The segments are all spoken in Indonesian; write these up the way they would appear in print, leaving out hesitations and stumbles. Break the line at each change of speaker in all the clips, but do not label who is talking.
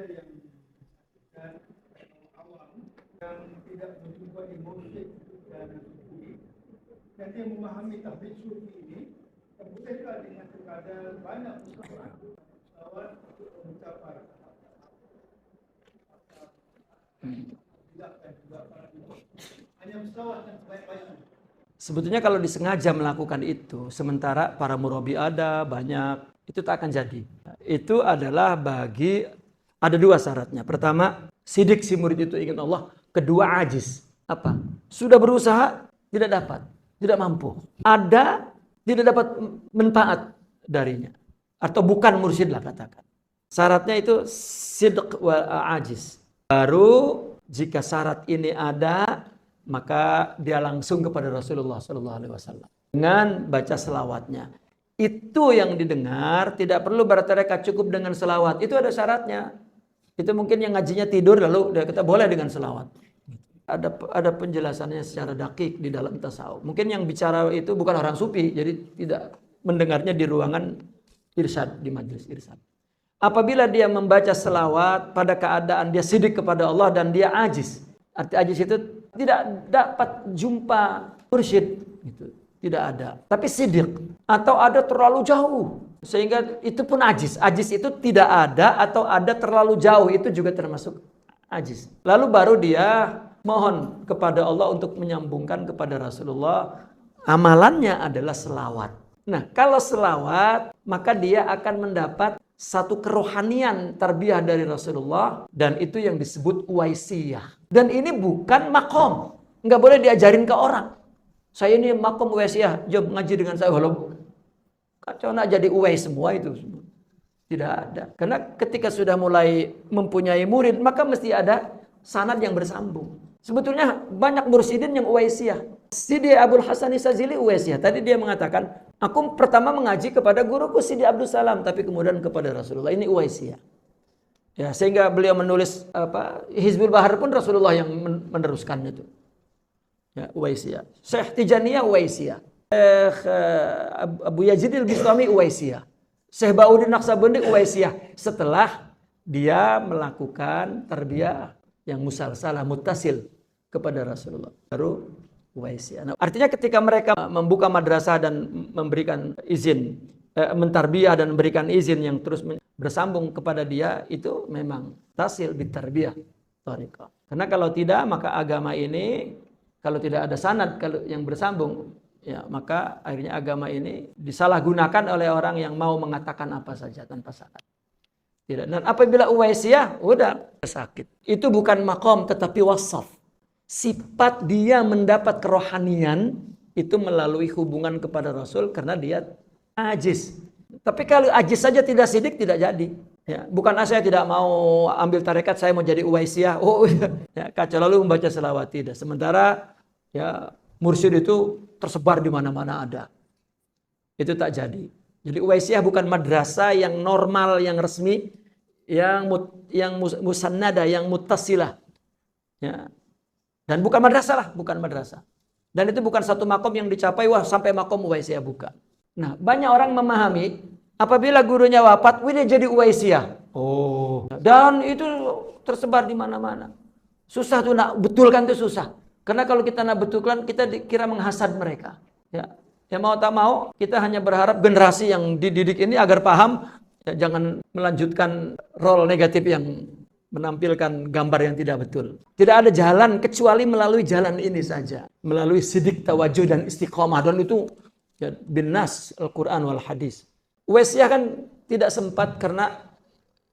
yang dan awam yang tidak menjumpai mursyid dan sufi, nanti yang memahami tahbid sufi ini bolehkah dengan sekadar banyak pesawat untuk mencapai hanya pesawat yang sebaik-baiknya.
Sebetulnya kalau disengaja melakukan itu, sementara para murabi ada banyak, itu tak akan jadi. Itu adalah ada dua syaratnya. Pertama, sidik si murid itu ingin Allah. Kedua, ajiz. Apa? Sudah berusaha, tidak dapat, tidak mampu. Ada, tidak dapat manfaat darinya. Atau bukan mursyid lah katakan. Syaratnya itu sidq wa ajiz. Baru jika syarat ini ada, maka dia langsung kepada Rasulullah SAW dengan baca selawatnya. Itu yang didengar, tidak perlu bertarekat cukup dengan selawat. Itu ada syaratnya. Itu mungkin yang ngajinya tidur lalu kita boleh dengan selawat. Ada penjelasannya secara dakik di dalam tasawuf. Mungkin yang bicara itu bukan orang sufi, jadi tidak mendengarnya di ruangan irsyad, di majelis irsyad. Apabila dia membaca selawat pada keadaan dia sidik kepada Allah dan dia ajiz. Arti ajiz itu tidak dapat jumpa mursyid, gitu. Tidak ada. Tapi sidik atau ada terlalu jauh sehingga itu pun ajiz. Ajiz itu tidak ada atau ada terlalu jauh, itu juga termasuk ajiz. Lalu baru dia mohon kepada Allah untuk menyambungkan kepada Rasulullah. Amalannya adalah selawat. Nah, kalau selawat maka dia akan mendapat satu kerohanian tarbiyah dari Rasulullah, dan itu yang disebut uwaisiyah. Dan ini bukan makom, nggak boleh diajarin ke orang. Saya ini makom uwaisiyah, jom ngaji dengan saya. Walau kacau nak jadi uwais semua itu. Tidak ada. Karena ketika sudah mulai mempunyai murid, maka mesti ada sanad yang bersambung. Sebetulnya banyak mursyidin yang uwaisiyah. Sidi Abdul Hasan Sazili uwaisiyah. Tadi dia mengatakan, aku pertama mengaji kepada guruku Sidi Abdul Salam, tapi kemudian kepada Rasulullah. Ini uwaisiyah. Ya, sehingga beliau menulis Hizbul Bahar pun Rasulullah yang meneruskan itu. Ya, uwaisiyah. Syekh Tijaniyah uwaisiyah. Syekh Abu Yazid al-Bistami uwaisiyah. Syekh Bauddin Naqsabandi uwaisiyah. Setelah dia melakukan tarbiyah yang musalsalah muttasil kepada Rasulullah, baru uwaisiyah. Nah, artinya ketika mereka membuka madrasah dan memberikan izin, mentarbiyah dan memberikan izin yang terus bersambung kepada dia, itu memang tasil bitarbiyah thariqah. Karena kalau tidak, maka agama ini kalau tidak ada sanad yang bersambung, ya maka akhirnya agama ini disalahgunakan oleh orang yang mau mengatakan apa saja tanpa sanad. Tidak. Dan apabila uwaisiyah, udah sakit. Itu bukan makom tetapi wasaf. Sifat dia mendapat kerohanian itu melalui hubungan kepada Rasul karena dia ajiz. Tapi kalau ajiz saja tidak sidik, tidak jadi. Ya, bukan saya tidak mau ambil tarekat, saya mau jadi uwaisiyah. Oh ya, kacau lalu membaca selawat tidak. Sementara ya mursyid itu tersebar di mana-mana ada. Itu tak jadi. Jadi uwaisiyah bukan madrasah yang normal, yang resmi, yang musannada, yang muttasilah. Ya. Dan bukan madrasah lah, bukan madrasah. Dan itu bukan satu makom yang dicapai, wah sampai makom uwaisiyah, bukan. Nah, banyak orang memahami, apabila gurunya wafat, dia jadi uwaisiyah. Oh. Dan itu tersebar di mana-mana. Susah tuh nak betulkan, itu susah. Karena kalau kita nak betulkan, kita dikira menghasad mereka. Ya. Ya mau tak mau, kita hanya berharap generasi yang dididik ini agar paham, ya, jangan melanjutkan role negatif yang menampilkan gambar yang tidak betul. Tidak ada jalan kecuali melalui jalan ini saja. Melalui sidik tawajuh dan istiqomah. Dan itu ya, bin nas Al-Quran wal hadis. Uwaisiyah kan tidak sempat karena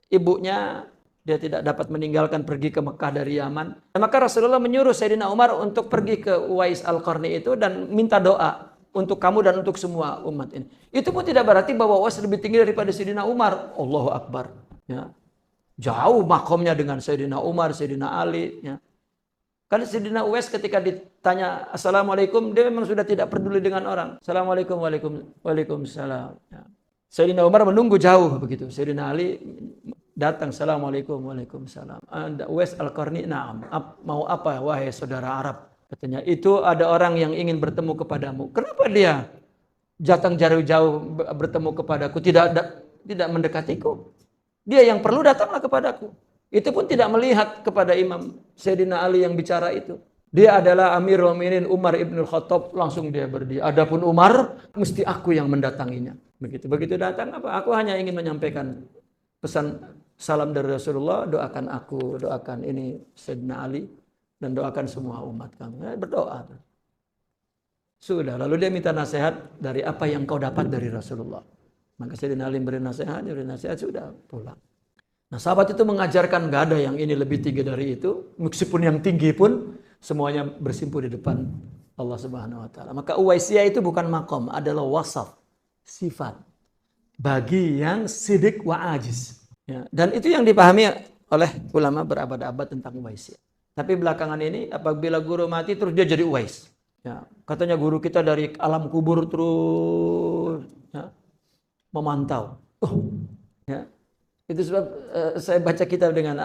ibunya dia tidak dapat meninggalkan pergi ke Mekah dari Yaman. Maka Rasulullah menyuruh Sayyidina Umar untuk pergi ke Uwais Al-Qarni itu dan minta doa untuk kamu dan untuk semua umat ini. Itu pun tidak berarti bahwa Uwais lebih tinggi daripada Sayyidina Umar. Allahu Akbar. Ya. Jauh makomnya dengan Sayyidina Umar, Sayyidina Ali. Ya. Kan Sayyidina Uwais ketika ditanya Assalamualaikum, dia memang sudah tidak peduli dengan orang. Assalamualaikum, waalaikumsalam. Ya. Sayyidina Umar menunggu jauh begitu. Sayyidina Ali datang, Assalamualaikum, waalaikumsalam. Uwais Al-Qarni, na'am. Mau apa wahai saudara Arab? Katanya, itu ada orang yang ingin bertemu kepadamu. Kenapa dia datang jauh-jauh bertemu kepadaku, tidak mendekatiku? Dia yang perlu datanglah kepadaku. Itu pun tidak melihat kepada Imam Sayyidina Ali yang bicara itu. Dia adalah Amirul Mukminin Umar ibn Khattab, langsung dia berdiri. Adapun Umar, mesti aku yang mendatanginya. Begitu datang apa? Aku hanya ingin menyampaikan pesan salam dari Rasulullah, doakan aku, doakan ini Sayyidina Ali, dan doakan semua umat kamu. Berdoa. Sudah, lalu dia minta nasihat dari apa yang kau dapat dari Rasulullah. Maka Sayyidina Ali beri nasihat, sudah pulang. Nah, sahabat itu mengajarkan gak ada yang ini lebih tinggi dari itu, meskipun yang tinggi pun semuanya bersimpu di depan Allah Subhanahu wa taala. Maka Uwaisiyah itu bukan makom, adalah wasaf, sifat bagi yang sidik wa ajiz. Ya, dan itu yang dipahami oleh ulama berabad-abad tentang Uwaisiyah. Tapi belakangan ini apabila guru mati terus dia jadi Uwais. Ya, katanya guru kita dari alam kubur terus ya, memantau. Ya. Itu sebab saya baca kitab dengan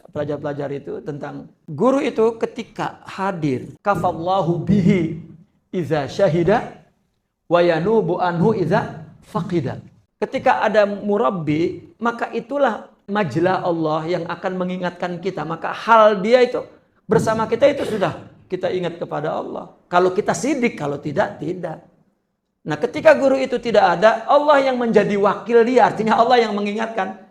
pelajar-pelajar itu tentang guru itu ketika hadir kafallahu bihi idza syahida wa yanubu anhu idza faqida. Ketika ada murabbi, maka itulah majla Allah yang akan mengingatkan kita. Maka hal dia itu bersama kita itu sudah kita ingat kepada Allah. Kalau kita sidik, kalau tidak, tidak. Nah, ketika guru itu tidak ada, Allah yang menjadi wakil dia, artinya Allah yang mengingatkan.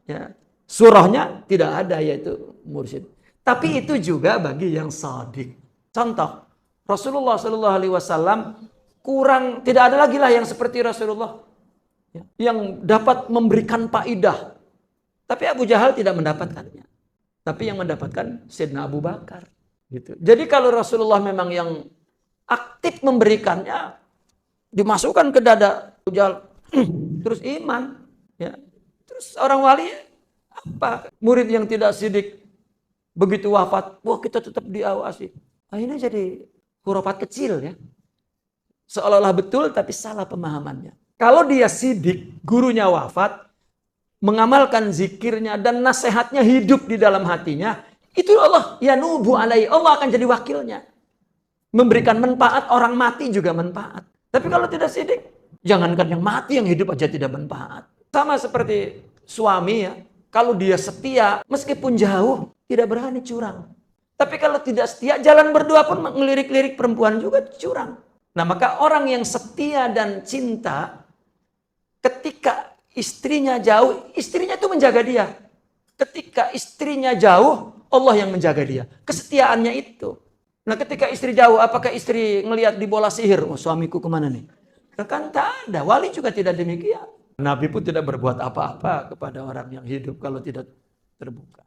Ya, surahnya tidak ada, yaitu mursyid. Tapi itu juga bagi yang sadik. Contoh, Rasulullah SAW kurang, tidak ada lagi lah yang seperti Rasulullah ya, yang dapat memberikan faidah. Tapi Abu Jahal tidak mendapatkannya. Tapi yang mendapatkan Sayyidina Abu Bakar. Gitu. Jadi kalau Rasulullah memang yang aktif memberikannya, dimasukkan ke dada Abu Jahal, terus iman. Ya. Terus orang wali apa? Murid yang tidak sidik begitu wafat, wah kita tetap diawasi. Akhirnya jadi khurafat kecil ya. Seolah-olah betul tapi salah pemahamannya. Kalau dia sidik, gurunya wafat, mengamalkan zikirnya dan nasihatnya hidup di dalam hatinya, itu Allah yanubu alaihi, Allah akan jadi wakilnya. Memberikan manfaat, orang mati juga manfaat. Tapi kalau tidak sidik, jangankan yang mati, yang hidup aja tidak manfaat. Sama seperti suami ya, kalau dia setia, meskipun jauh, tidak berani curang. Tapi kalau tidak setia, jalan berdua pun ngelirik-lirik perempuan juga curang. Nah, maka orang yang setia dan cinta, ketika istrinya jauh, istrinya itu menjaga dia. Ketika istrinya jauh, Allah yang menjaga dia. Kesetiaannya itu. Nah, ketika istri jauh, apakah istri ngelihat di bola sihir? Oh, suamiku kemana nih? Kan tak ada. Wali juga tidak demikian. Nabi pun tidak berbuat apa-apa kepada orang yang hidup kalau tidak terbuka.